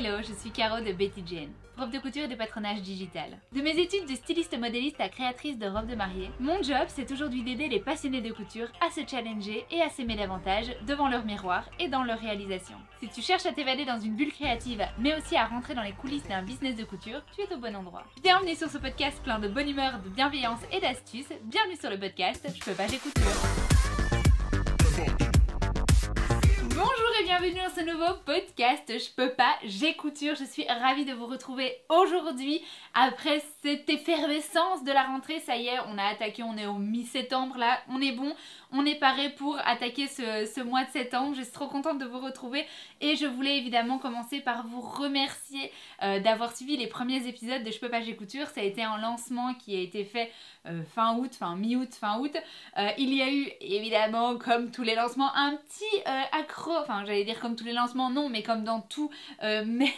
Hello, je suis Caro de Betty Jane, prof de couture et de patronage digital. De mes études de styliste modéliste à créatrice de robes de mariée, mon job c'est aujourd'hui d'aider les passionnés de couture à se challenger et à s'aimer davantage devant leur miroir et dans leur réalisation. Si tu cherches à t'évader dans une bulle créative, mais aussi à rentrer dans les coulisses d'un business de couture, tu es au bon endroit. Bienvenue sur ce podcast plein de bonne humeur, de bienveillance et d'astuces. Bienvenue sur le podcast Je peux pas, j'ai couture. Bonjour et bienvenue dans ce nouveau podcast Je peux pas, j'ai couture. Je suis ravie de vous retrouver aujourd'hui après cette effervescence de la rentrée. Ça y est, on a attaqué, on est au mi-septembre là, on est bon, on est paré pour attaquer ce mois de septembre. Je suis trop contente de vous retrouver et je voulais évidemment commencer par vous remercier d'avoir suivi les premiers épisodes de Je peux pas, j'ai couture. Ça a été un lancement qui a été fait mi-août, fin août. Il y a eu évidemment, comme tous les lancements, un petit accro, enfin j'allais dire comme tous les lancements, non, mais comme dans tout mes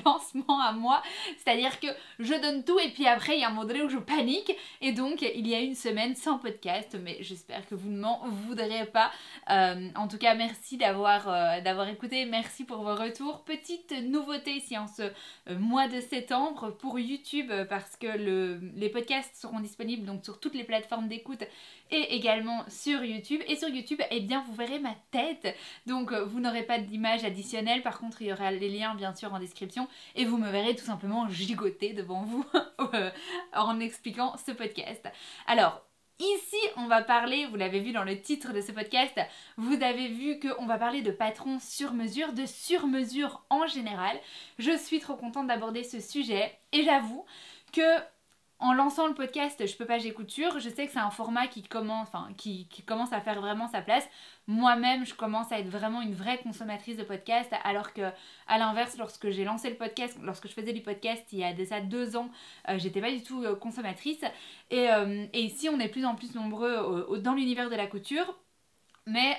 lancements à moi, c'est-à-dire que je donne tout et puis après il y a un moment donné où je panique et donc il y a une semaine sans podcast, mais j'espère que vous ne m'en voudrez pas. En tout cas merci d'avoir écouté, merci pour vos retours. Petite nouveauté ici en ce mois de septembre pour YouTube, parce que les podcasts seront disponibles donc sur toutes les plateformes d'écoute et également sur YouTube. Et sur YouTube, eh bien vous verrez ma tête, donc vous n'aurez pas d'image additionnelle. Par contre il y aura les liens bien sûr en description et vous me verrez tout simplement gigoter devant vous en expliquant ce podcast. Alors ici, on va parler, vous l'avez vu dans le titre de ce podcast, vous avez vu qu'on va parler de patrons sur mesure, de sur-mesure en général. Je suis trop contente d'aborder ce sujet et j'avoue que en lançant le podcast Je peux pas, j'ai couture, je sais que c'est un format qui commence à faire vraiment sa place. Moi-même, je commence à être vraiment une vraie consommatrice de podcast, alors que à l'inverse, lorsque j'ai lancé le podcast, lorsque je faisais du podcast il y a déjà 2 ans, j'étais pas du tout consommatrice. Et ici, on est de plus en plus nombreux dans l'univers de la couture. Mais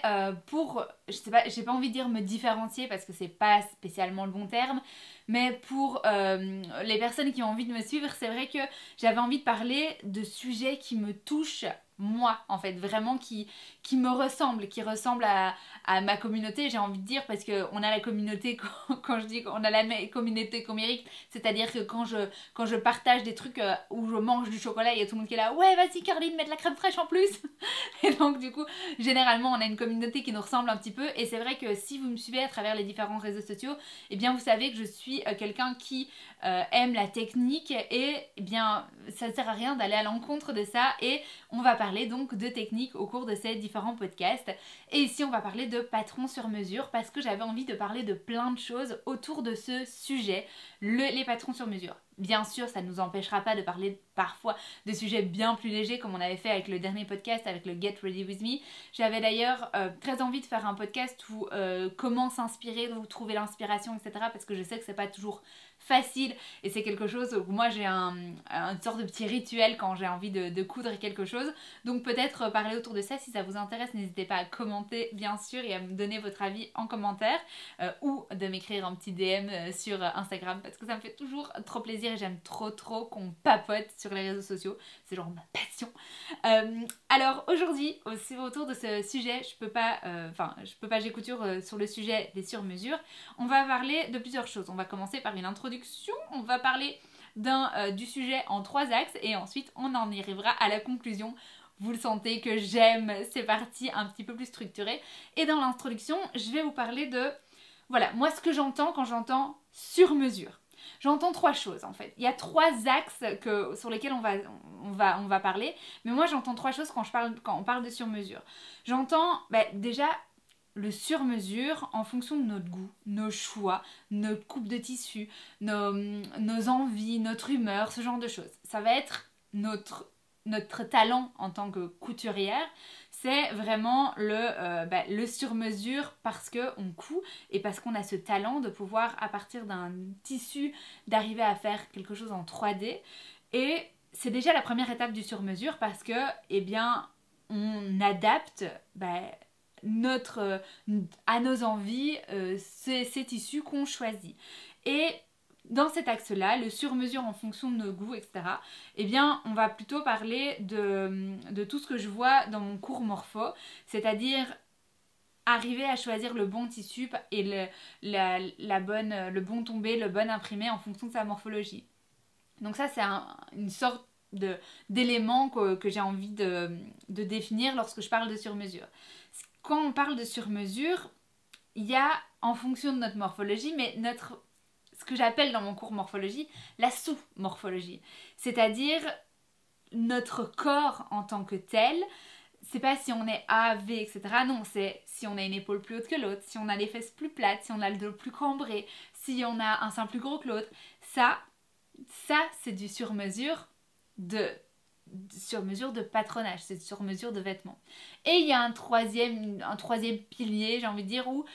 je sais pas, j'ai pas envie de dire me différencier parce que c'est pas spécialement le bon terme, mais pour les personnes qui ont envie de me suivre, c'est vrai que j'avais envie de parler de sujets qui me touchent moi, en fait, vraiment qui me ressemblent, qui ressemblent à ma communauté, j'ai envie de dire, parce qu'on a la communauté, quand je dis qu'on a la communauté qu'on mérite, c'est-à-dire que quand je partage des trucs où je mange du chocolat, il y a tout le monde qui est là, ouais vas-y Caroline, mets de la crème fraîche en plus. Et donc du coup, généralement on a une communauté qui nous ressemble un petit peu, et c'est vrai que si vous me suivez à travers les différents réseaux sociaux, eh bien vous savez que je suis quelqu'un qui aime la technique, et eh bien ça ne sert à rien d'aller à l'encontre de ça, et on va parler donc de technique au cours de ces différents podcasts. Et ici on va parler de patrons sur mesure parce que j'avais envie de parler de plein de choses autour de ce sujet, les patrons sur mesure. Bien sûr, ça ne nous empêchera pas de parler parfois de sujets bien plus légers comme on avait fait avec le dernier podcast, avec le Get Ready With Me. J'avais d'ailleurs très envie de faire un podcast où comment s'inspirer, où trouver l'inspiration, etc. Parce que je sais que c'est pas toujours facile et c'est quelque chose où moi j'ai une sorte de petit rituel quand j'ai envie de coudre quelque chose. Donc peut-être parler autour de ça si ça vous intéresse. N'hésitez pas à commenter bien sûr et à me donner votre avis en commentaire ou de m'écrire un petit DM sur Instagram parce que ça me fait toujours trop plaisir et j'aime trop qu'on papote sur les réseaux sociaux. C'est genre ma passion. Alors aujourd'hui aussi autour de ce sujet je peux pas j'ai couture sur le sujet des sur-mesures. On va parler de plusieurs choses. On va commencer par une introduction, on va parler du sujet en 3 axes et ensuite on en arrivera à la conclusion. Vous le sentez que j'aime ces parties un petit peu plus structurées. Et dans l'introduction, je vais vous parler de, voilà, moi ce que j'entends quand j'entends sur-mesure. J'entends 3 choses en fait. Il y a 3 axes sur lesquels on va parler. Mais moi j'entends 3 choses quand on parle de sur-mesure. J'entends déjà le sur-mesure en fonction de notre goût, nos choix, notre coupe de tissu, nos envies, notre humeur, ce genre de choses. Ça va être notre talent en tant que couturière. C'est vraiment le sur-mesure parce qu'on coud et parce qu'on a ce talent de pouvoir, à partir d'un tissu, d'arriver à faire quelque chose en 3D. Et c'est déjà la première étape du sur-mesure parce que, eh bien, on adapte à nos envies ces tissus qu'on choisit. Et dans cet axe-là, le sur-mesure en fonction de nos goûts, etc., eh bien, on va plutôt parler de tout ce que je vois dans mon cours morpho, c'est-à-dire arriver à choisir le bon tissu et le bon tombé, le bon imprimé en fonction de sa morphologie. Donc ça c'est une sorte d'élément que j'ai envie de définir lorsque je parle de sur-mesure. Quand on parle de sur-mesure, il y a en fonction de notre morphologie, mais ce que j'appelle dans mon cours morphologie, la sous-morphologie. C'est-à-dire notre corps en tant que tel. C'est pas si on est A, V, etc. Non, c'est si on a une épaule plus haute que l'autre, si on a les fesses plus plates, si on a le dos plus cambré, si on a un sein plus gros que l'autre. Ça c'est du sur-mesure de patronage, c'est du sur-mesure de vêtements. Et il y a un troisième pilier, j'ai envie de dire, où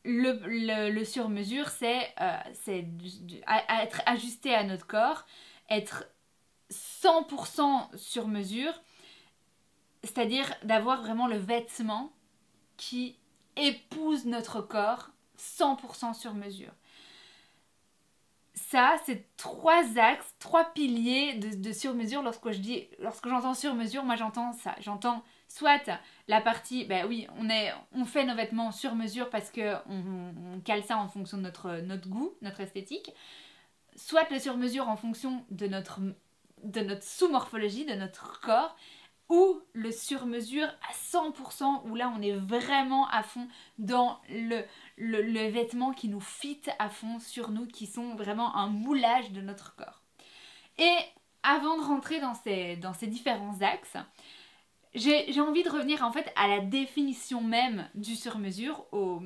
le sur-mesure, c'est être ajusté à notre corps, être 100% sur mesure, c'est-à-dire d'avoir vraiment le vêtement qui épouse notre corps 100% sur mesure. Ça, c'est 3 axes, 3 piliers de sur-mesure. Lorsque j'entends sur-mesure, moi j'entends ça. J'entends soit la partie, oui, on fait nos vêtements sur mesure parce qu'on cale ça en fonction de notre goût, notre esthétique. Soit le sur-mesure en fonction de notre sous-morphologie, de notre corps, ou le sur-mesure à 100%, où là on est vraiment à fond dans le vêtement qui nous fit à fond sur nous, qui sont vraiment un moulage de notre corps. Et avant de rentrer dans ces différents axes, j'ai envie de revenir en fait à la définition même du sur-mesure, aux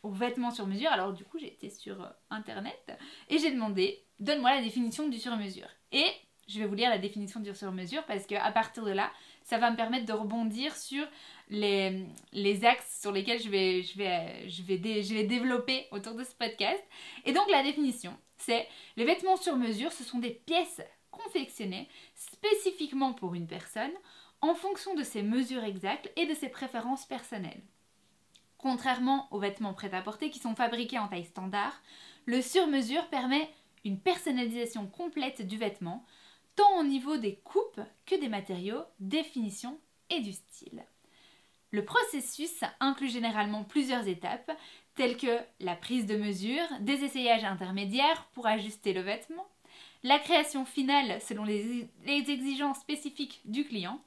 vêtements sur mesure. Alors du coup j'ai été sur internet et j'ai demandé, donne-moi la définition du sur-mesure. Et je vais vous lire la définition du sur-mesure parce qu'à partir de là, ça va me permettre de rebondir sur les axes sur lesquels je vais développer autour de ce podcast. Et donc la définition, c'est les vêtements sur mesure, ce sont des pièces confectionnées spécifiquement pour une personne en fonction de ses mesures exactes et de ses préférences personnelles. Contrairement aux vêtements prêt-à-porter qui sont fabriqués en taille standard, le sur-mesure permet une personnalisation complète du vêtement, tant au niveau des coupes que des matériaux, des finitions et du style. Le processus inclut généralement plusieurs étapes, telles que la prise de mesure, des essayages intermédiaires pour ajuster le vêtement, la création finale selon les exigences spécifiques du client.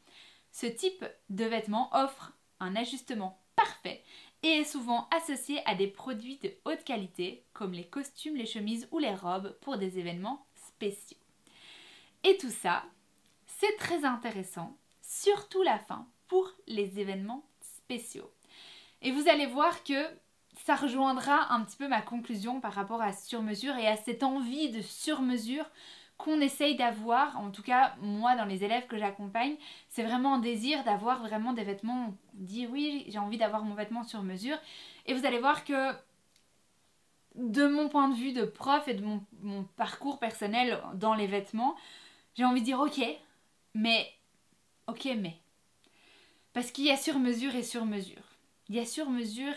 Ce type de vêtement offre un ajustement parfait et est souvent associé à des produits de haute qualité comme les costumes, les chemises ou les robes pour des événements spéciaux. Et tout ça, c'est très intéressant, surtout la fin, pour les événements spéciaux. Et vous allez voir que ça rejoindra un petit peu ma conclusion par rapport à sur-mesure et à cette envie de sur-mesure qu'on essaye d'avoir. En tout cas, moi, dans les élèves que j'accompagne, c'est vraiment un désir d'avoir vraiment des vêtements. On dit oui, j'ai envie d'avoir mon vêtement sur mesure. Et vous allez voir que de mon point de vue de prof et de mon parcours personnel dans les vêtements, j'ai envie de dire ok, mais. Parce qu'il y a sur-mesure et sur-mesure. Il y a sur-mesure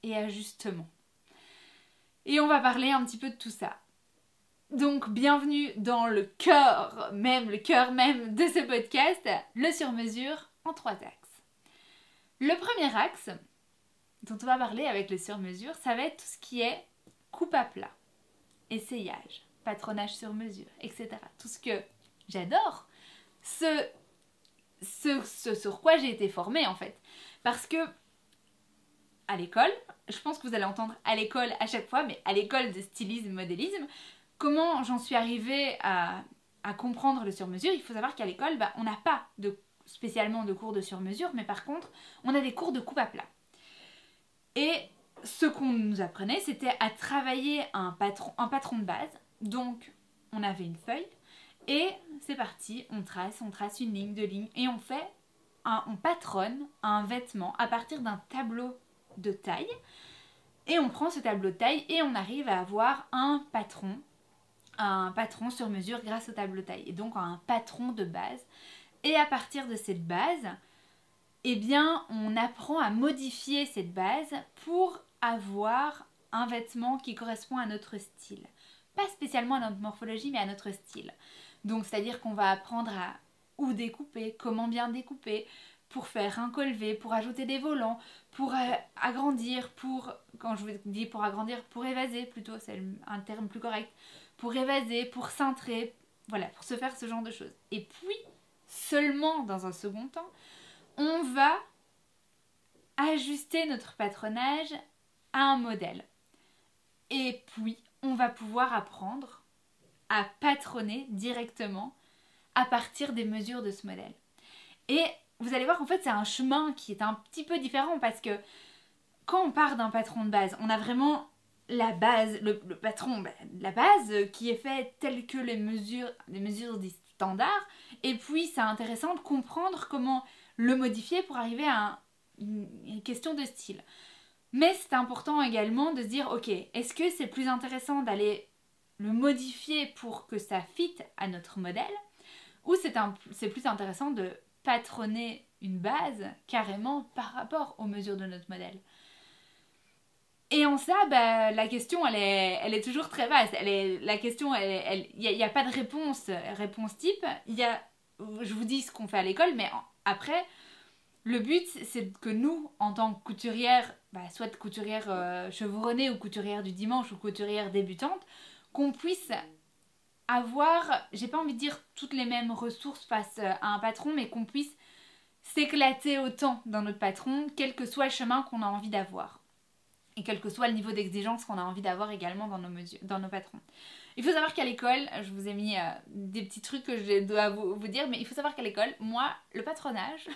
et ajustement. Et on va parler un petit peu de tout ça. Donc, bienvenue dans le cœur même de ce podcast, le sur-mesure en 3 axes. Le premier axe dont on va parler avec le sur-mesure, ça va être tout ce qui est coupe à plat, essayage, patronage sur mesure, etc. Tout ce que j'adore, ce sur quoi j'ai été formée en fait. Parce que à l'école, je pense que vous allez entendre à l'école à chaque fois, mais à l'école de stylisme, modélisme, comment j'en suis arrivée à comprendre le sur-mesure. Il faut savoir qu'à l'école, on n'a pas spécialement de cours de sur-mesure, mais par contre, on a des cours de coupe à plat. Et ce qu'on nous apprenait, c'était à travailler un patron de base. Donc, on avait une feuille et c'est parti, on trace une ligne, 2 lignes et on patronne un vêtement à partir d'un tableau de taille. Et on prend ce tableau de taille et on arrive à avoir un patron sur mesure grâce au tableau de taille. Et donc un patron de base. Et à partir de cette base, eh bien, on apprend à modifier cette base pour avoir un vêtement qui correspond à notre style. Pas spécialement à notre morphologie, mais à notre style. Donc, c'est-à-dire qu'on va apprendre à où découper, comment bien découper, pour faire un collet, pour ajouter des volants, pour agrandir, quand je vous dis pour agrandir, pour évaser plutôt, c'est un terme plus correct, pour évaser, pour cintrer, voilà, pour se faire ce genre de choses. Et puis, seulement dans un second temps, on va ajuster notre patronage à un modèle. Et puis, on va pouvoir apprendre à patronner directement à partir des mesures de ce modèle. Et vous allez voir qu'en fait, c'est un chemin qui est un petit peu différent parce que quand on part d'un patron de base, on a vraiment la base, le patron, la base qui est faite telle que les mesures des standards. Et puis, c'est intéressant de comprendre comment le modifier pour arriver à une question de style. Mais c'est important également de se dire, ok, est-ce que c'est plus intéressant d'aller le modifier pour que ça fitte à notre modèle, ou c'est plus intéressant de patronner une base carrément par rapport aux mesures de notre modèle. Et en ça, la question, elle est toujours très vaste. La question, il n'y a pas de réponse type. Je vous dis ce qu'on fait à l'école, mais après, le but, c'est que nous, en tant que couturière, soit couturière chevronnée ou couturière du dimanche ou couturière débutante, qu'on puisse avoir, j'ai pas envie de dire toutes les mêmes ressources face à un patron, mais qu'on puisse s'éclater autant dans notre patron, quel que soit le chemin qu'on a envie d'avoir. Et quel que soit le niveau d'exigence qu'on a envie d'avoir également dans nos patrons. Il faut savoir qu'à l'école, je vous ai mis des petits trucs que je dois vous dire, mais il faut savoir qu'à l'école, moi, le patronage,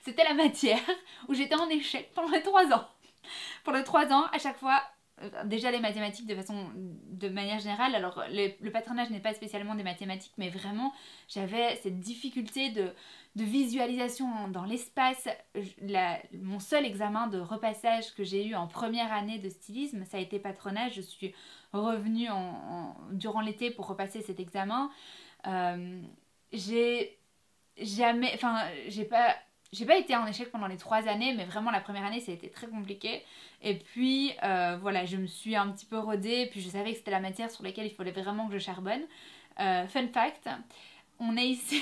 c'était la matière où j'étais en échec pendant les 3 ans. Pendant les 3 ans, à chaque fois, déjà les mathématiques de manière générale, alors le patronage n'est pas spécialement des mathématiques, mais vraiment j'avais cette difficulté de visualisation dans l'espace. Mon seul examen de repassage que j'ai eu en première année de stylisme, ça a été patronage. Je suis revenue durant l'été pour repasser cet examen. J'ai pas été en échec pendant les 3 années, mais vraiment la première année ça a été très compliqué. Et puis voilà, je me suis un petit peu rodée, et puis je savais que c'était la matière sur laquelle il fallait vraiment que je charbonne. Fun fact, on est ici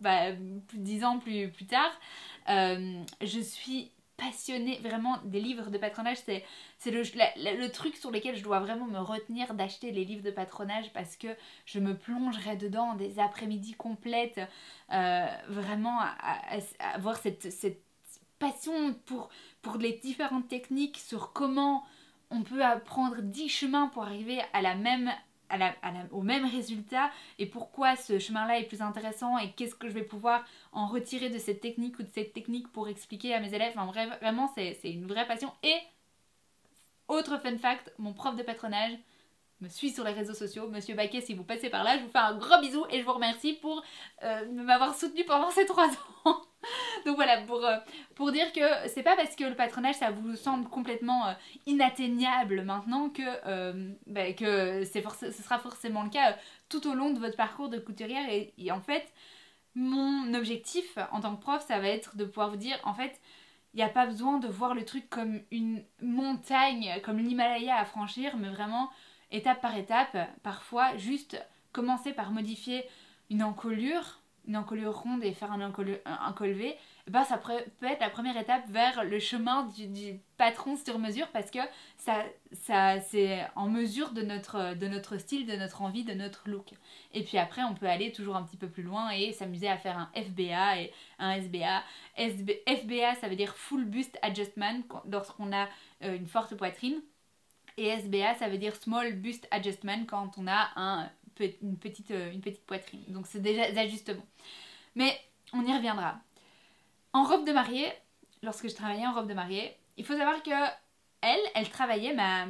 10 ans plus tard. Je suis passionnée vraiment des livres de patronage. C'est le truc sur lequel je dois vraiment me retenir d'acheter les livres de patronage, parce que je me plongerai dedans des après-midi complètes, vraiment à avoir cette passion pour les différentes techniques, sur comment on peut apprendre 10 chemins pour arriver au même résultat, et pourquoi ce chemin-là est plus intéressant, et qu'est-ce que je vais pouvoir en retirer de cette technique ou de cette technique pour expliquer à mes élèves. Enfin bref, vraiment c'est une vraie passion. Et autre fun fact, mon prof de patronage me suit sur les réseaux sociaux. Monsieur Baquet, si vous passez par là, je vous fais un gros bisou et je vous remercie pour m'avoir soutenu pendant ces 3 ans. Donc voilà, pour dire que c'est pas parce que le patronage ça vous semble complètement inatteignable maintenant que ce sera forcément le cas tout au long de votre parcours de couturière. Et en fait, mon objectif en tant que prof, ça va être de pouvoir vous dire, en fait, il n'y a pas besoin de voir le truc comme une montagne, comme l'Himalaya à franchir, mais vraiment étape par étape. Parfois, juste commencer par modifier une encolure ronde et faire un col V, ça peut être la première étape vers le chemin du patron sur mesure, parce que ça c'est en mesure de notre style, de notre envie, de notre look. Et puis après on peut aller toujours un petit peu plus loin et s'amuser à faire un FBA et un SBA. FBA ça veut dire Full Bust Adjustment lorsqu'on a une forte poitrine, et SBA ça veut dire Small Bust Adjustment quand on a une petite poitrine. Donc c'est déjà des ajustements. Mais on y reviendra. En robe de mariée, lorsque je travaillais en robe de mariée, il faut savoir que elle travaillait, ma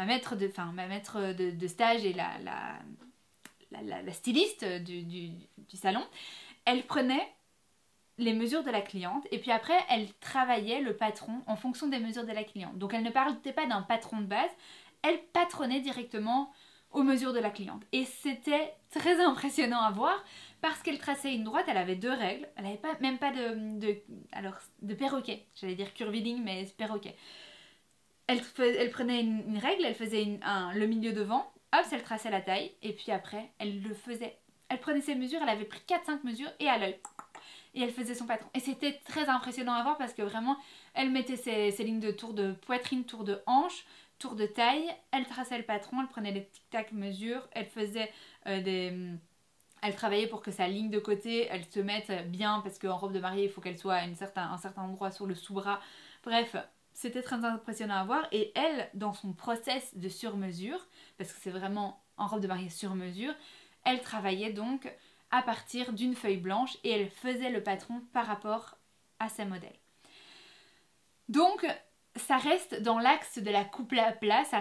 maître de stage et la styliste du salon, elle prenait les mesures de la cliente, et puis après elle travaillait le patron en fonction des mesures de la cliente. Donc elle ne partait pas d'un patron de base, elle patronnait directement aux mesures de la cliente. Et c'était très impressionnant à voir, parce qu'elle traçait une droite, elle avait 2 règles, elle n'avait même pas de perroquet, j'allais dire curviligne, mais c'est perroquet. Elle prenait une règle, elle faisait le milieu devant, hop, elle traçait la taille, et puis après, elle le faisait. Elle prenait ses mesures, elle avait pris 4-5 mesures, et à l'œil, et elle faisait son patron. Et c'était très impressionnant à voir parce que vraiment, elle mettait ses lignes de tour de poitrine, tour de hanche, tour de taille, elle traçait le patron, elle prenait les tic-tac mesures, elle faisait elle travaillait pour que sa ligne de côté, elle se mette bien, parce qu'en robe de mariée, il faut qu'elle soit à un certain endroit sur le sous-bras. Bref, c'était très impressionnant à voir. Et elle, dans son process de sur-mesure, parce que c'est vraiment en robe de mariée sur-mesure, elle travaillait donc à partir d'une feuille blanche et elle faisait le patron par rapport à sa modèle. Donc, ça reste dans l'axe de la coupe à plat, ça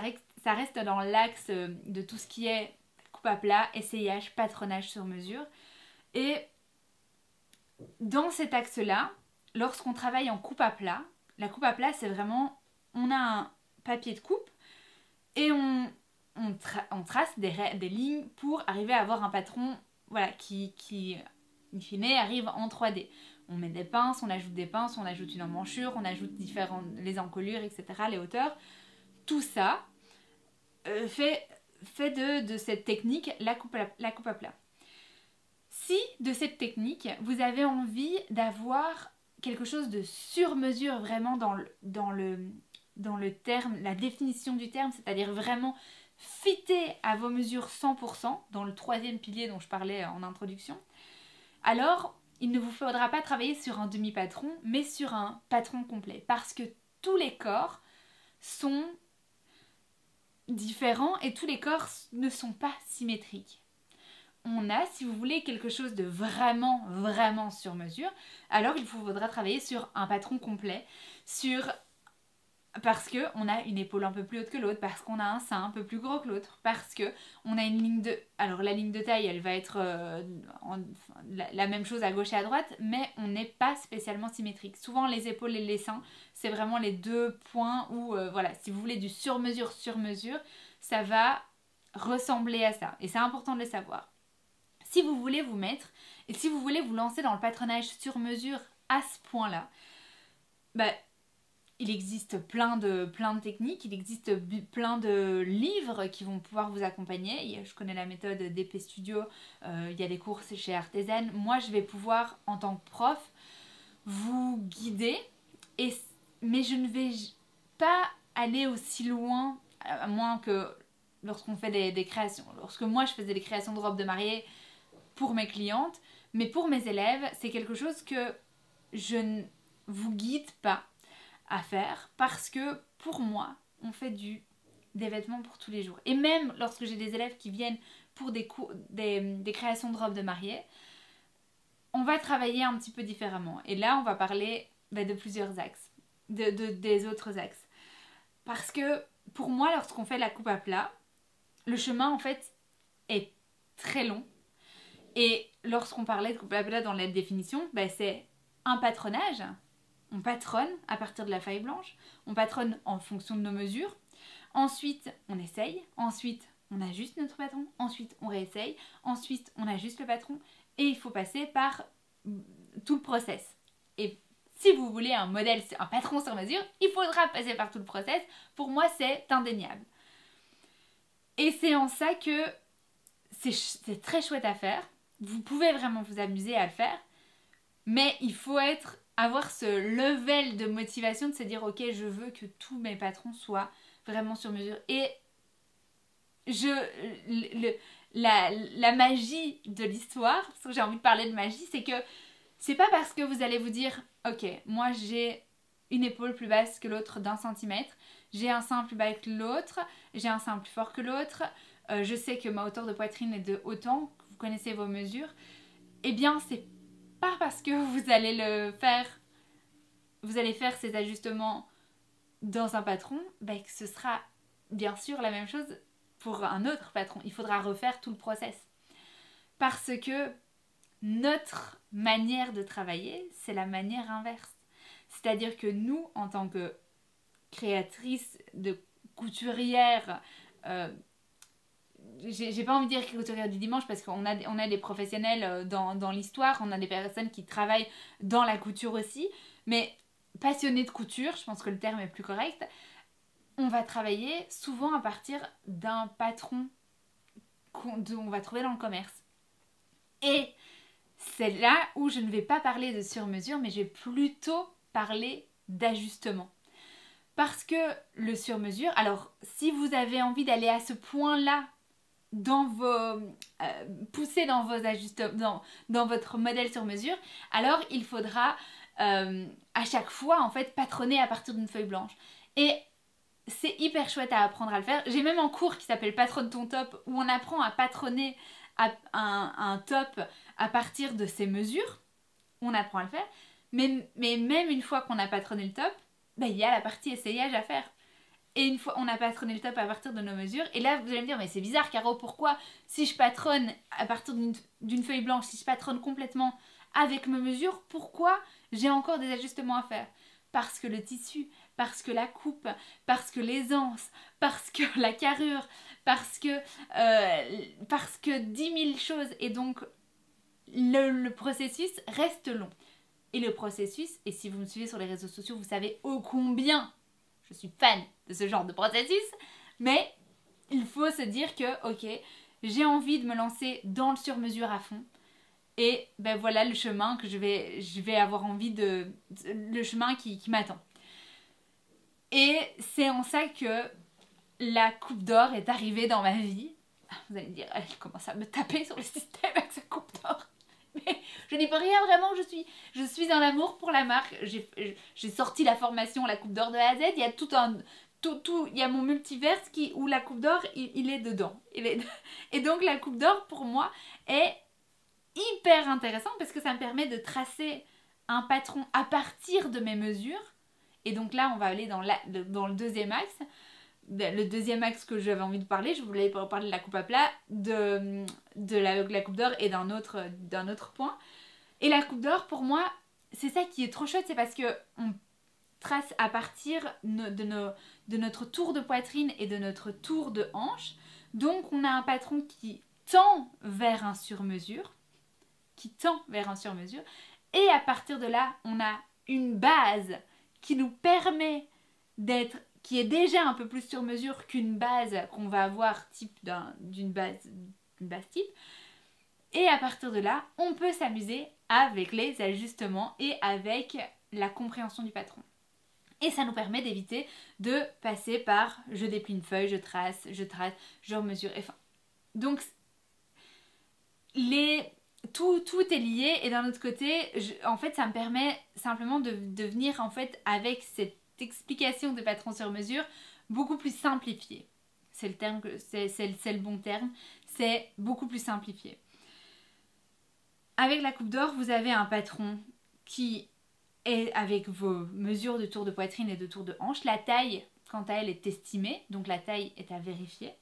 reste dans l'axe de tout ce qui est coupe à plat, essayage, patronage sur mesure. Et dans cet axe-là, lorsqu'on travaille en coupe à plat, la coupe à plat, c'est vraiment, on a un papier de coupe et on trace des lignes pour arriver à avoir un patron, voilà, qui in fine, arrive en 3D. On met des pinces, on ajoute des pinces, on ajoute une emmanchure, on ajoute les encolures, etc., les hauteurs. Tout ça fait de cette technique la coupe à plat. Si de cette technique, vous avez envie d'avoir quelque chose de sur-mesure vraiment dans le terme, la définition du terme, c'est-à-dire vraiment fité à vos mesures 100%, dans le troisième pilier dont je parlais en introduction, alors il ne vous faudra pas travailler sur un demi-patron, mais sur un patron complet, parce que tous les corps sont différents et tous les corps ne sont pas symétriques. On a, si vous voulez, quelque chose de vraiment, vraiment sur mesure, alors il vous faudra travailler sur un patron complet, parce qu'on a une épaule un peu plus haute que l'autre, parce qu'on a un sein un peu plus gros que l'autre, parce qu'on a une ligne de... Alors la ligne de taille, elle va être la même chose à gauche et à droite, mais on n'est pas spécialement symétrique. Souvent les épaules et les seins, c'est vraiment les deux points où, voilà, si vous voulez du sur-mesure, ça va ressembler à ça. Et c'est important de le savoir. Si vous voulez vous mettre, et si vous voulez vous lancer dans le patronage sur mesure à ce point-là, il existe plein de techniques, il existe plein de livres qui vont pouvoir vous accompagner. Je connais la méthode d'Épée Studio, il y a des cours chez Artisan. Moi, je vais pouvoir, en tant que prof, vous guider, mais je ne vais pas aller aussi loin, à moins que lorsqu'on fait des créations. Lorsque moi, je faisais des créations de robes de mariée pour mes clientes, mais pour mes élèves, c'est quelque chose que je ne vous guide pas à faire, parce que pour moi, on fait des vêtements pour tous les jours. Et même lorsque j'ai des élèves qui viennent pour des créations de robes de mariée, on va travailler un petit peu différemment. Et là, on va parler de plusieurs axes, des autres axes. Parce que pour moi, lorsqu'on fait la coupe à plat, le chemin en fait est très long. Et lorsqu'on parlait de coupe à plat dans la définition, c'est un patronage. On patronne à partir de la feuille blanche, on patronne en fonction de nos mesures, ensuite on essaye, ensuite on ajuste notre patron, ensuite on réessaye, ensuite on ajuste le patron, et il faut passer par tout le process. Et si vous voulez un modèle, un patron sur mesure, il faudra passer par tout le process. Pour moi, c'est indéniable. Et c'est en ça que c'est très chouette à faire. Vous pouvez vraiment vous amuser à le faire, mais il faut avoir ce level de motivation de se dire ok, je veux que tous mes patrons soient vraiment sur mesure. Et la magie de l'histoire, parce que j'ai envie de parler de magie, c'est que c'est pas parce que vous allez vous dire ok, moi j'ai une épaule plus basse que l'autre d'1 centimètre, j'ai un sein plus bas que l'autre, j'ai un sein plus fort que l'autre, je sais que ma hauteur de poitrine est de autant, vous connaissez vos mesures, eh bien c'est pas parce que vous allez faire ces ajustements dans un patron, que ce sera bien sûr la même chose pour un autre patron. Il faudra refaire tout le process. Parce que notre manière de travailler, c'est la manière inverse. C'est-à-dire que nous, en tant que créatrices de couturières, j'ai pas envie de dire couturière du dimanche parce qu'on a des professionnels dans l'histoire, on a des personnes qui travaillent dans la couture aussi, mais passionnés de couture, je pense que le terme est plus correct, on va travailler souvent à partir d'un patron qu'on va trouver dans le commerce. Et c'est là où je ne vais pas parler de sur-mesure, mais je vais plutôt parler d'ajustement. Parce que le sur-mesure, alors si vous avez envie d'aller à ce point-là, pousser dans vos ajustements, dans votre modèle sur mesure, alors il faudra à chaque fois en fait patronner à partir d'une feuille blanche. Et c'est hyper chouette à apprendre à le faire. J'ai même un cours qui s'appelle Patronne ton top où on apprend à patronner un top à partir de ses mesures. On apprend à le faire. Mais même une fois qu'on a patronné le top, ben, il y a la partie essayage à faire. Et une fois on a patronné le top à partir de nos mesures, et là vous allez me dire mais c'est bizarre Caro, pourquoi si je patronne à partir d'une feuille blanche, si je patronne complètement avec mes mesures, pourquoi j'ai encore des ajustements à faire? Parce que le tissu, parce que la coupe, parce que l'aisance, parce que la carrure, parce que 10 000 choses, et donc le processus reste long. Et le processus, et si vous me suivez sur les réseaux sociaux, vous savez ô combien je suis fan de ce genre de processus, mais il faut se dire que, ok, j'ai envie de me lancer dans le sur-mesure à fond, et ben voilà le chemin que je vais avoir envie le chemin qui m'attend. Et c'est en ça que la coupe d'or est arrivée dans ma vie. Vous allez me dire, elle commence à me taper sur le système avec sa coupe d'or. Mais je n'y peux rien vraiment, je suis en amour pour la marque. J'ai sorti la formation La Coupe d'Or de A à Z. Il y a il y a mon multiverse où la Coupe d'Or, il est dedans. Et donc la Coupe d'Or pour moi est hyper intéressant parce que ça me permet de tracer un patron à partir de mes mesures. Et donc là on va aller dans le deuxième axe. Le deuxième axe que j'avais envie de parler, je voulais parler de la coupe à plat, de la coupe d'or et d'un autre point. Et la coupe d'or, pour moi, c'est ça qui est trop chouette, c'est parce que on trace à partir de notre tour de poitrine et de notre tour de hanche. Donc on a un patron qui tend vers un sur-mesure, et à partir de là, on a une base qui nous permet qui est déjà un peu plus sur mesure qu'une base qu'on va avoir type d'une base type. Et à partir de là, on peut s'amuser avec les ajustements et avec la compréhension du patron. Et ça nous permet d'éviter de passer par je déplie une feuille, je trace, je remesure. Enfin, donc tout est lié, et d'un autre côté, en fait, ça me permet simplement de venir en fait avec cette explication de patron sur mesure beaucoup plus simplifiée. C'est le bon terme, c'est beaucoup plus simplifié. Avec la coupe d'or, vous avez un patron qui est avec vos mesures de tour de poitrine et de tour de hanche. La taille, quant à elle, est estimée, donc la taille est à vérifier.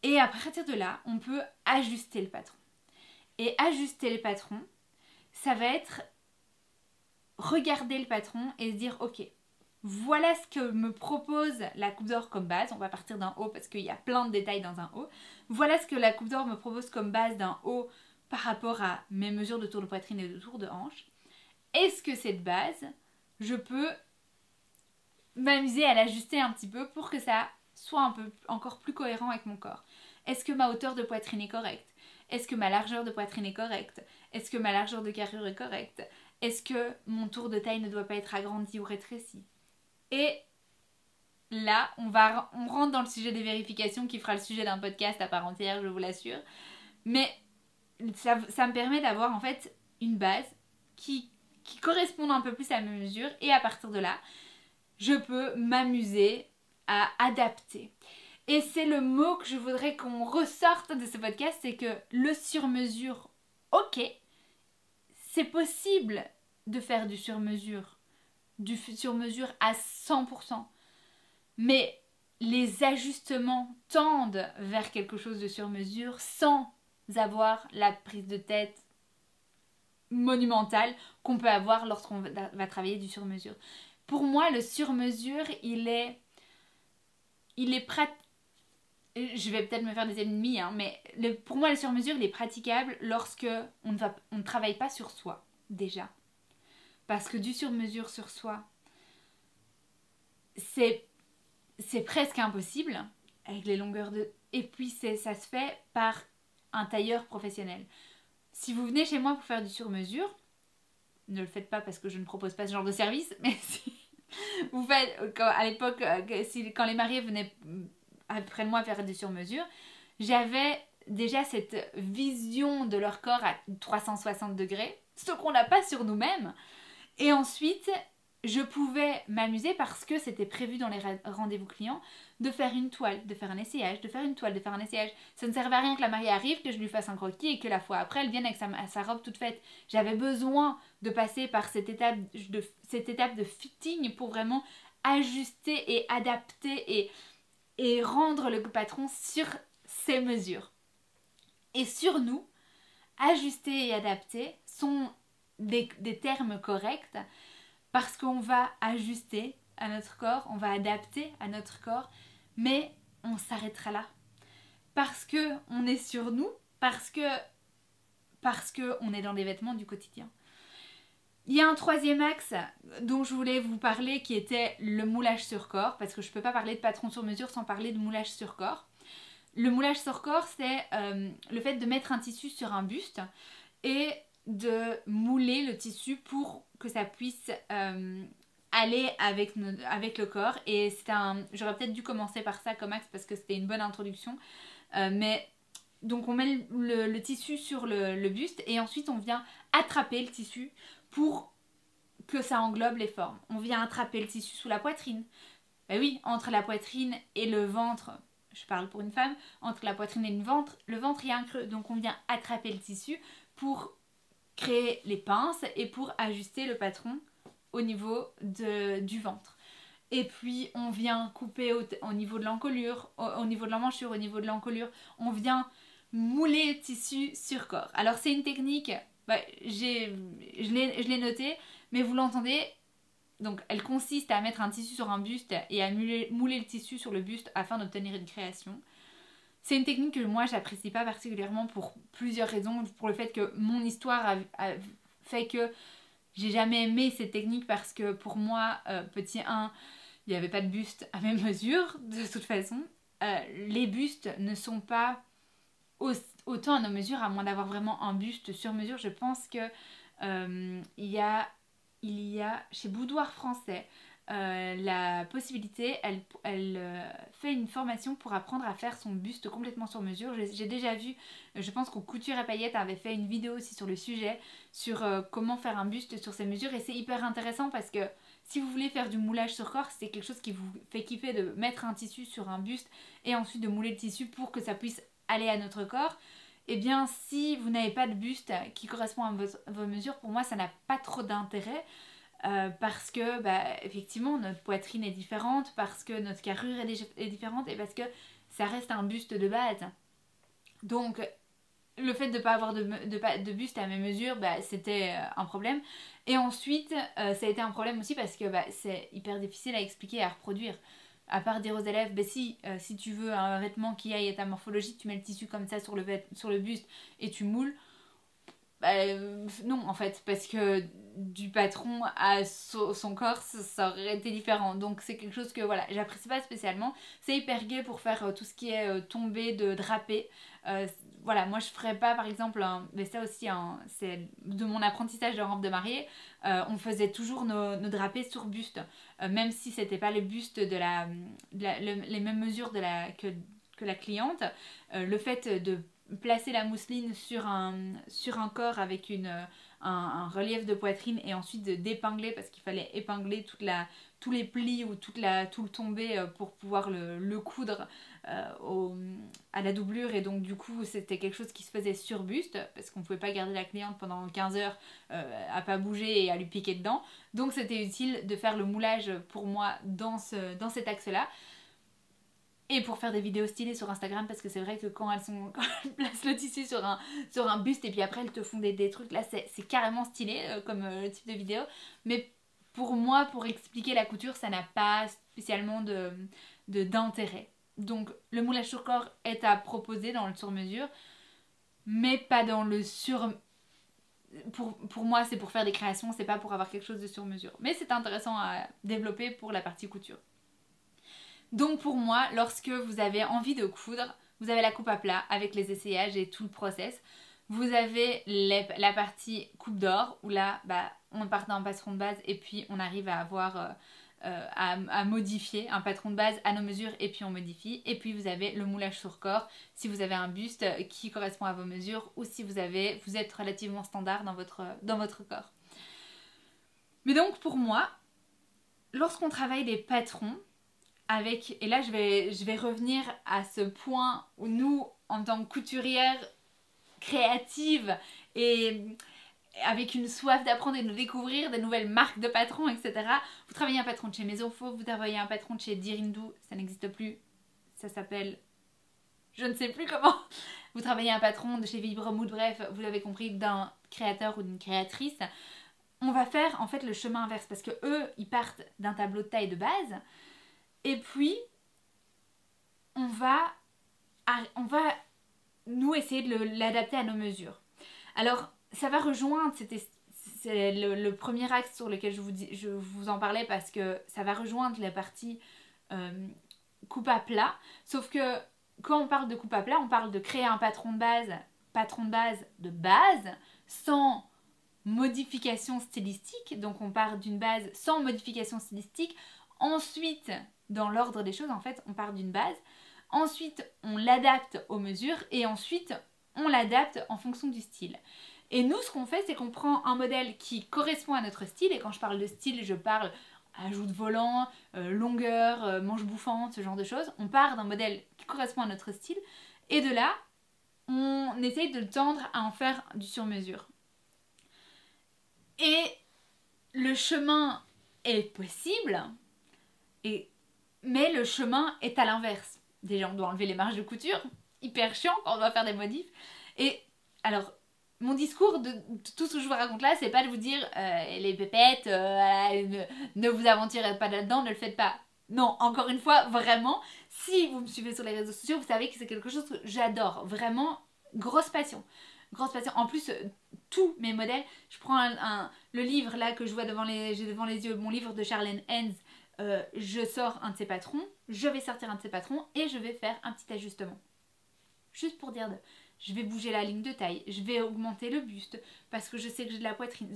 Et à partir de là, on peut ajuster le patron. Et ajuster le patron, ça va être regarder le patron et se dire ok, voilà ce que me propose la coupe d'or comme base. On va partir d'un haut parce qu'il y a plein de détails dans un haut. Voilà ce que la coupe d'or me propose comme base d'un haut par rapport à mes mesures de tour de poitrine et de tour de hanche. Est-ce que cette base, je peux m'amuser à l'ajuster un petit peu pour que ça soit un peu encore plus cohérent avec mon corps? Est-ce que ma hauteur de poitrine est correcte? Est-ce que ma largeur de poitrine est correcte? Est-ce que ma largeur de carrure est correcte? Est-ce que mon tour de taille ne doit pas être agrandi ou rétréci? Et là, on rentre dans le sujet des vérifications qui fera le sujet d'un podcast à part entière, je vous l'assure. Mais ça me permet d'avoir en fait une base qui corresponde un peu plus à mes mesures, et à partir de là, je peux m'amuser à adapter. Et c'est le mot que je voudrais qu'on ressorte de ce podcast, c'est que le sur-mesure, ok, c'est possible de faire du sur-mesure à 100%. Mais les ajustements tendent vers quelque chose de sur-mesure sans avoir la prise de tête monumentale qu'on peut avoir lorsqu'on va travailler du sur-mesure. Pour moi, le sur-mesure, il est pratique. Je vais peut-être me faire des ennemis, hein, mais pour moi, le sur-mesure, il est praticable lorsque on ne travaille pas sur soi, déjà. Parce que du sur-mesure sur soi, c'est presque impossible avec les longueurs de... Et puis ça se fait par un tailleur professionnel. si vous venez chez moi pour faire du sur-mesure, ne le faites pas parce que je ne propose pas ce genre de service, mais si vous faites, à l'époque, quand les mariés venaient après moi faire du sur-mesure, j'avais déjà cette vision de leur corps à 360 degrés, ce qu'on n'a pas sur nous-mêmes. Et ensuite, je pouvais m'amuser parce que c'était prévu dans les rendez-vous clients de faire une toile, de faire un essayage, de faire une toile, de faire un essayage. Ça ne servait à rien que la mariée arrive, que je lui fasse un croquis et que la fois après elle vienne avec sa robe toute faite. J'avais besoin de passer par cette étape de fitting pour vraiment ajuster et adapter et rendre le patron sur ses mesures. Et sur nous, ajuster et adapter sont des termes corrects parce qu'on va ajuster à notre corps, on va adapter à notre corps, mais on s'arrêtera là. Parce que on est sur nous, parce que on est dans des vêtements du quotidien. Il y a un troisième axe dont je voulais vous parler qui était le moulage sur corps, parce que je ne peux pas parler de patron sur mesure sans parler de moulage sur corps. Le moulage sur corps, c'est le fait de mettre un tissu sur un buste et de mouler le tissu pour que ça puisse aller avec le corps. Et j'aurais peut-être dû commencer par ça comme axe parce que c'était une bonne introduction. Mais donc on met le tissu sur le buste et ensuite on vient attraper le tissu pour que ça englobe les formes. On vient attraper le tissu sous la poitrine. Ben oui, entre la poitrine et le ventre, je parle pour une femme, entre la poitrine et le ventre, il y a un creux. Donc on vient attraper le tissu pour créer les pinces et pour ajuster le patron au niveau du ventre. Et puis on vient couper au niveau de l'encolure, au niveau de l'emmanchure, au niveau de l'encolure, on vient mouler le tissu sur corps. Alors c'est une technique, je l'ai notée, mais vous l'entendez, donc elle consiste à mettre un tissu sur un buste et à mouler le tissu sur le buste afin d'obtenir une création. C'est une technique que moi j'apprécie pas particulièrement pour plusieurs raisons. Pour le fait que mon histoire a fait que j'ai jamais aimé cette technique parce que pour moi, petit 1, il n'y avait pas de buste à mes mesures de toute façon. Les bustes ne sont pas autant à nos mesures, à moins d'avoir vraiment un buste sur mesure. Je pense que il y a chez Boudoir Français la possibilité, elle fait une formation pour apprendre à faire son buste complètement sur mesure. J'ai déjà vu, je pense qu'au Couture et Paillettes avait fait une vidéo aussi sur le sujet, sur comment faire un buste sur ses mesures, et c'est hyper intéressant parce que si vous voulez faire du moulage sur corps, c'est quelque chose qui vous fait kiffer de mettre un tissu sur un buste et ensuite de mouler le tissu pour que ça puisse aller à notre corps. Eh bien, si vous n'avez pas de buste qui correspond à vos mesures, pour moi ça n'a pas trop d'intérêt. Parce que effectivement notre poitrine est différente, parce que notre carrure est différente et parce que ça reste un buste de base. Donc le fait de ne pas avoir de buste à mes mesures, c'était un problème. Et ensuite ça a été un problème aussi parce que c'est hyper difficile à expliquer et à reproduire. À part dire aux élèves, si tu veux un vêtement qui aille à ta morphologie, tu mets le tissu comme ça sur le buste et tu moules. Non en fait, parce que du patron à son corps ça aurait été différent, donc c'est quelque chose que voilà, j'apprécie pas spécialement. C'est hyper gai pour faire tout ce qui est tombé de drapé. Voilà, moi je ferais pas par exemple mais ça aussi c'est de mon apprentissage de robe de mariée, on faisait toujours nos drapés sur buste, même si c'était pas le buste les mêmes mesures que la cliente. Le fait de placer la mousseline sur un corps avec un relief de poitrine et ensuite d'épingler, parce qu'il fallait épingler tous les plis ou tout le tombé pour pouvoir le coudre à la doublure, et donc du coup c'était quelque chose qui se faisait sur buste parce qu'on ne pouvait pas garder la cliente pendant 15 heures à pas bouger et à lui piquer dedans, donc c'était utile de faire le moulage pour moi dans cet axe là. Et pour faire des vidéos stylées sur Instagram, parce que c'est vrai que quand elles placent le tissu sur un buste et puis après elles te font des trucs, là c'est carrément stylé comme type de vidéo. Mais pour moi, pour expliquer la couture, ça n'a pas spécialement d'intérêt. Donc le moulage sur corps est à proposer dans le sur-mesure, mais pas dans le sur... Pour moi, c'est pour faire des créations, c'est pas pour avoir quelque chose de sur-mesure. Mais c'est intéressant à développer pour la partie couture. Donc pour moi, lorsque vous avez envie de coudre, vous avez la coupe à plat avec les essayages et tout le process. Vous avez la partie coupe d'or où là, bah, on part d'un patron de base et puis on arrive à avoir à modifier un patron de base à nos mesures et puis on modifie. Et puis vous avez le moulage sur corps si vous avez un buste qui correspond à vos mesures ou si vous êtes relativement standard dans votre corps. Mais donc pour moi, lorsqu'on travaille des patrons, et là je vais revenir à ce point où nous, en tant que couturières créatives et avec une soif d'apprendre et de découvrir des nouvelles marques de patrons, etc. Vous travaillez un patron de chez Maison Faux, vous travaillez un patron de chez Dirindu, ça n'existe plus, ça s'appelle... je ne sais plus comment. Vous travaillez un patron de chez Vibromood, bref, vous l'avez compris, d'un créateur ou d'une créatrice. On va faire en fait le chemin inverse parce que eux, ils partent d'un tableau de taille de base et puis on va nous essayer de l'adapter à nos mesures. Alors, ça va rejoindre, c'est le premier axe sur lequel je vous en parlais parce que ça va rejoindre la partie coupe à plat. Sauf que quand on parle de coupe à plat, on parle de créer un patron de base, sans modification stylistique. Donc on part d'une base sans modification stylistique. Ensuite, dans l'ordre des choses, en fait, on part d'une base. Ensuite, on l'adapte aux mesures et ensuite, on l'adapte en fonction du style. Et nous, ce qu'on fait, c'est qu'on prend un modèle qui correspond à notre style. Et quand je parle de style, je parle ajout de volant, longueur, manche bouffante, ce genre de choses. On part d'un modèle qui correspond à notre style. Et de là, on essaye de le tendre à en faire du sur-mesure. Et le chemin est possible, mais le chemin est à l'inverse. Déjà, on doit enlever les marges de couture. Hyper chiant quand on doit faire des modifs. Et alors... mon discours de tout ce que je vous raconte là, c'est pas de vous dire les pépettes, ne vous aventurez pas là-dedans, ne le faites pas. Non, encore une fois, vraiment, si vous me suivez sur les réseaux sociaux, vous savez que c'est quelque chose que j'adore. Vraiment, grosse passion. Grosse passion. En plus, tous mes modèles, je prends le livre là que je vois j'ai devant les yeux, mon livre de Charlène Hens, je sors un de ces patrons, je vais sortir un de ces patrons et je vais faire un petit ajustement. Juste pour dire je vais bouger la ligne de taille, je vais augmenter le buste parce que je sais que j'ai de la poitrine.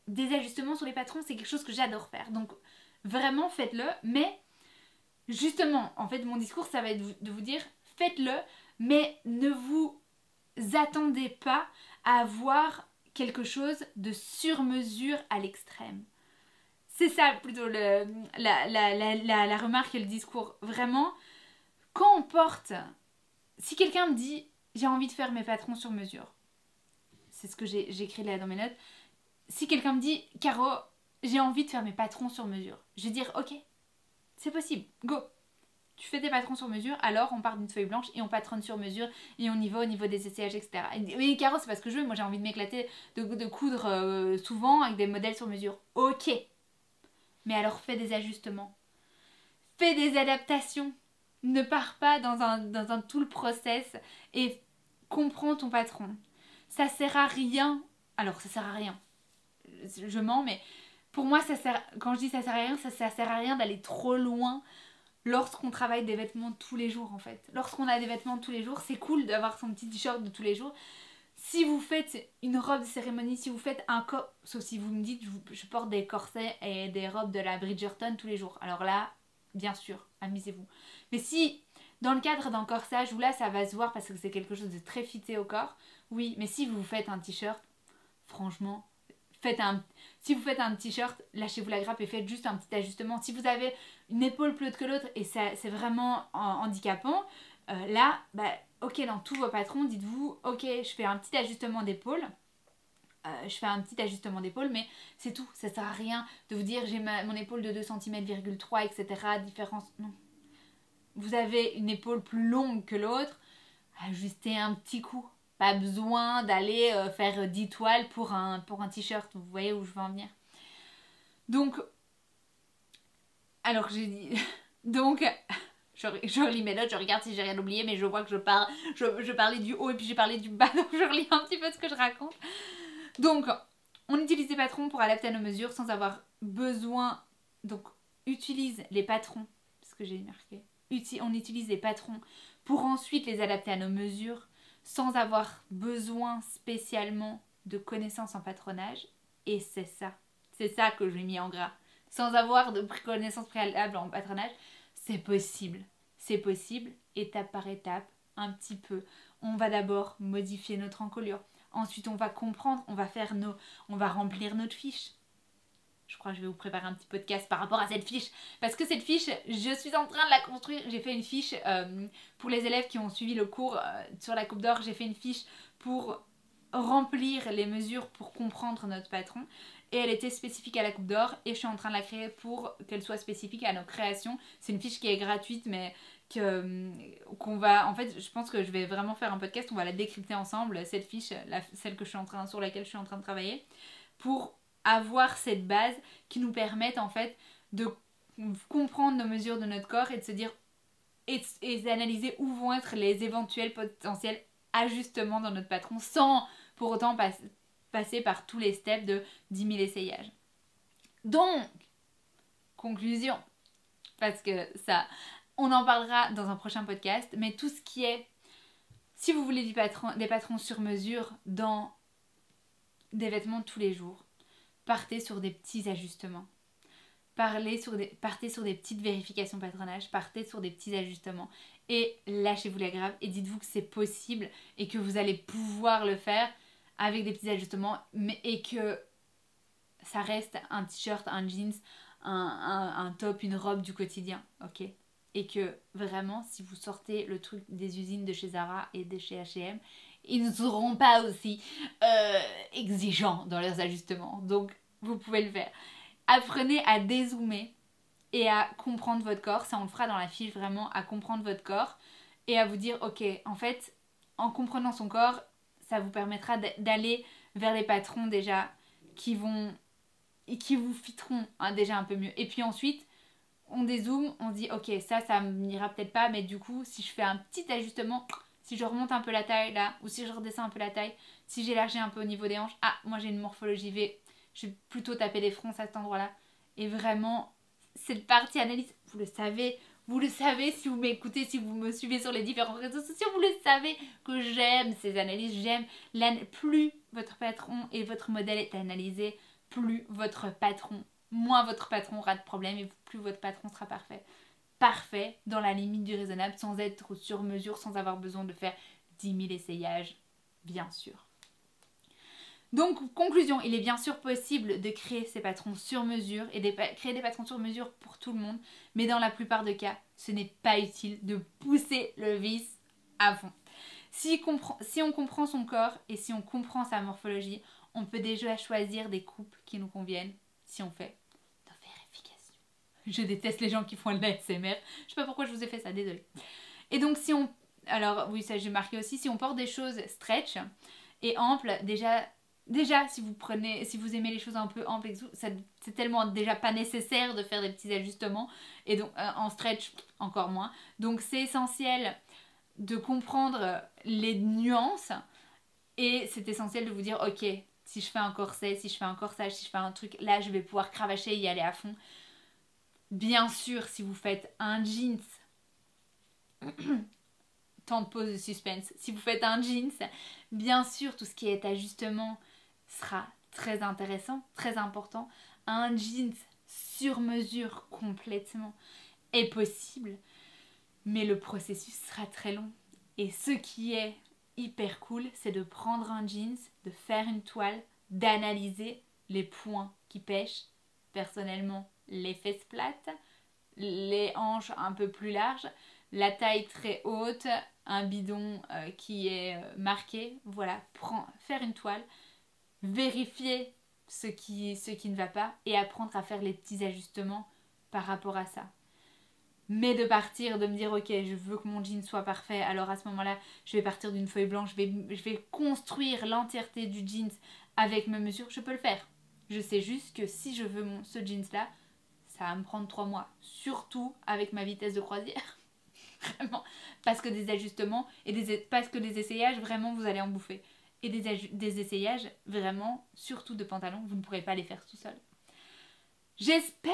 Des ajustements sur les patrons, c'est quelque chose que j'adore faire. Donc vraiment faites-le, mais justement, en fait, mon discours, ça va être de vous dire faites-le, mais ne vous attendez pas à avoir quelque chose de sur mesure à l'extrême. C'est ça plutôt la remarque et le discours. Vraiment, quand on porte... si quelqu'un me dit j'ai envie de faire mes patrons sur mesure, c'est ce que j'ai écrit là dans mes notes. Si quelqu'un me dit Caro, j'ai envie de faire mes patrons sur mesure, je vais dire ok, c'est possible, go. Tu fais tes patrons sur mesure, alors on part d'une feuille blanche et on patronne sur mesure et on y va au niveau des essayages, etc. Oui, Caro, c'est pas ce que je veux, moi j'ai envie de m'éclater, de coudre souvent avec des modèles sur mesure. Ok, mais alors fais des ajustements, fais des adaptations. Ne pars pas dans un tout le process et comprends ton patron. Ça sert à rien. Alors, ça sert à rien. Je mens, mais pour moi, quand je dis ça sert à rien, ça sert à rien d'aller trop loin lorsqu'on travaille des vêtements tous les jours, en fait. Lorsqu'on a des vêtements tous les jours, c'est cool d'avoir son petit t-shirt de tous les jours. Si vous faites une robe de cérémonie, si vous faites un sauf si vous me dites je porte des corsets et des robes de la Bridgerton tous les jours. Alors là, bien sûr, amusez-vous. Mais si, dans le cadre d'un corsage où là ça va se voir parce que c'est quelque chose de très fité au corps, oui, mais si vous faites un t-shirt, franchement, si vous faites un t-shirt, lâchez-vous la grappe et faites juste un petit ajustement. Si vous avez une épaule plus haute que l'autre et c'est vraiment handicapant, là, bah, ok, dans tous vos patrons, dites-vous, ok, je fais un petit ajustement d'épaule. Mais c'est tout. Ça sert à rien de vous dire j'ai mon épaule de 2,3 cm, etc. Différence. Non. Vous avez une épaule plus longue que l'autre, ajustez un petit coup. Pas besoin d'aller faire 10 toiles pour un t-shirt. Vous voyez où je veux en venir. Donc, alors j'ai dit... Donc, je relis mes notes, je regarde si j'ai rien oublié, mais je vois que je parlais du haut et puis j'ai parlé du bas, donc je relis un petit peu ce que je raconte. Donc, on utilise des patrons pour adapter à nos mesures sans avoir besoin... Donc, utilise les patrons, ce que j'ai marqué. On utilise les patrons pour ensuite les adapter à nos mesures sans avoir besoin spécialement de connaissances en patronage. Et c'est ça que j'ai mis en gras. Sans avoir de connaissances préalables en patronage, c'est possible, étape par étape, un petit peu. On va d'abord modifier notre encolure. Ensuite, on va comprendre, on va remplir notre fiche. Je crois que je vais vous préparer un petit podcast par rapport à cette fiche. Parce que cette fiche, je suis en train de la construire. J'ai fait une fiche pour les élèves qui ont suivi le cours sur la Coupe d'Or. J'ai fait une fiche pour remplir les mesures pour comprendre notre patron. Et elle était spécifique à la Coupe d'Or. Et je suis en train de la créer pour qu'elle soit spécifique à nos créations. C'est une fiche qui est gratuite, mais qu'on va... En fait, je pense que je vais vraiment faire un podcast. On va la décrypter ensemble, cette fiche, celle que sur laquelle je suis en train de travailler. Pour avoir cette base qui nous permette en fait de comprendre nos mesures de notre corps et de se dire et d'analyser où vont être les éventuels potentiels ajustements dans notre patron sans pour autant passer par tous les steps de 10 000 essayages. Donc, conclusion, parce que ça, on en parlera dans un prochain podcast, mais tout ce qui est, si vous voulez des patrons sur mesure dans des vêtements de tous les jours, partez sur des petits ajustements. Partez sur des petites vérifications patronage, partez sur des petits ajustements et lâchez-vous la grappe et dites-vous que c'est possible et que vous allez pouvoir le faire avec des petits ajustements et que ça reste un t-shirt, un jeans, un top, une robe du quotidien, ok? Et que vraiment, si vous sortez le truc des usines de chez Zara et de chez H&M, ils ne seront pas aussi exigeants dans leurs ajustements. Donc, vous pouvez le faire. Apprenez à dézoomer et à comprendre votre corps. Ça, on le fera dans la fiche, vraiment, à comprendre votre corps et à vous dire, ok, en fait, en comprenant son corps, ça vous permettra d'aller vers les patrons déjà qui vous fitteront déjà un peu mieux. Et puis ensuite, on dézoome, on dit, ok, ça m'ira peut-être pas, mais du coup, si je fais un petit ajustement... Si je remonte un peu la taille là, ou si je redescends un peu la taille, si j'élargis un peu au niveau des hanches, ah, moi j'ai une morphologie V, je vais plutôt taper des fronts à cet endroit-là. Et vraiment, cette partie analyse, vous le savez si vous m'écoutez, si vous me suivez sur les différents réseaux sociaux, vous le savez que j'aime ces analyses, plus votre patron et votre modèle est analysé, moins votre patron aura de problème et plus votre patron sera parfait dans la limite du raisonnable, sans être sur mesure, sans avoir besoin de faire 10 000 essayages, bien sûr. Donc, conclusion, il est bien sûr possible de créer ces patrons sur mesure et de créer des patrons sur mesure pour tout le monde, mais dans la plupart des cas, ce n'est pas utile de pousser le vice à fond. Si on comprend son corps et si on comprend sa morphologie, on peut déjà choisir des coupes qui nous conviennent si on fait de vérification. Je déteste les gens qui font le ASMR. Je sais pas pourquoi je vous ai fait ça, désolée. Et donc alors oui, ça j'ai marqué aussi, si on porte des choses stretch et amples, déjà si vous aimez les choses un peu amples, c'est tellement déjà pas nécessaire de faire des petits ajustements et donc en stretch encore moins. Donc c'est essentiel de comprendre les nuances et c'est essentiel de vous dire ok, si je fais un corset, si je fais un corsage, si je fais un truc, là je vais pouvoir cravacher et y aller à fond. Bien sûr, si vous faites un jeans, tant de pause de suspense, si vous faites un jeans, bien sûr tout ce qui est ajustement sera très intéressant, très important. Un jeans sur mesure complètement est possible, mais le processus sera très long. Et ce qui est hyper cool, c'est de prendre un jeans, de faire une toile, d'analyser les points qui pêchent. Personnellement, les fesses plates, les hanches un peu plus larges, la taille très haute, un bidon qui est marqué. Voilà, faire une toile, vérifier ce qui ne va pas et apprendre à faire les petits ajustements par rapport à ça. Mais de me dire ok, je veux que mon jean soit parfait, alors à ce moment-là, je vais partir d'une feuille blanche, je vais construire l'entièreté du jeans avec mes mesures, je peux le faire. Je sais juste que si je veux ce jeans-là, ça va me prendre 3 mois, surtout avec ma vitesse de croisière. Vraiment, parce que des ajustements parce que des essayages, vraiment, vous allez en bouffer. Et des essayages, vraiment, surtout de pantalons, vous ne pourrez pas les faire tout seul. J'espère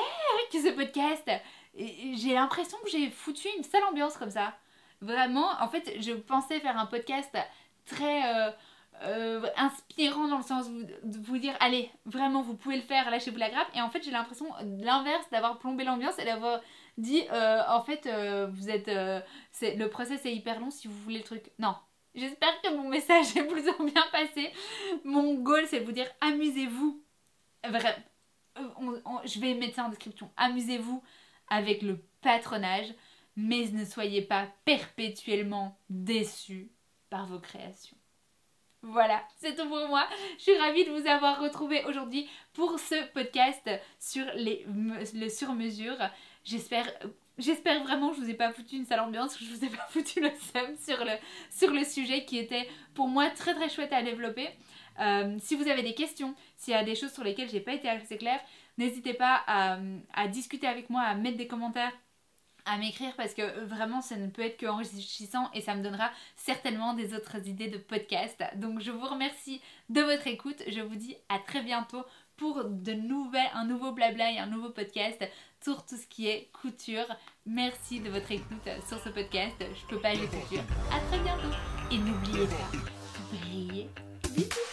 que ce podcast, j'ai l'impression que j'ai foutu une sale ambiance comme ça. Vraiment, en fait, je pensais faire un podcast très inspirant dans le sens de vous dire allez, vraiment vous pouvez le faire, lâchez-vous la grappe. Et en fait j'ai l'impression l'inverse, d'avoir plombé l'ambiance et d'avoir dit en fait vous êtes le process est hyper long si vous voulez le truc. Non, j'espère que mon message est plus ou bien passé. Mon goal c'est de vous dire amusez-vous, vraiment, je vais mettre ça en description, amusez-vous avec le patronage, mais ne soyez pas perpétuellement déçus par vos créations. Voilà, c'est tout pour moi. Je suis ravie de vous avoir retrouvé aujourd'hui pour ce podcast sur le sur-mesure. J'espère vraiment que je vous ai pas foutu une sale ambiance, que je vous ai pas foutu le seum sur le sujet qui était pour moi très très chouette à développer. Si vous avez des questions, s'il y a des choses sur lesquelles j'ai pas été assez claire, n'hésitez pas à discuter avec moi, à mettre des commentaires, à m'écrire parce que vraiment ça ne peut être qu'enrichissant et ça me donnera certainement des autres idées de podcast. Donc je vous remercie de votre écoute, je vous dis à très bientôt pour un nouveau blabla et un nouveau podcast sur tout ce qui est couture. Merci de votre écoute sur ce podcast, je peux pas, j'ai couture. À très bientôt et n'oubliez pas, brillez. Bisous.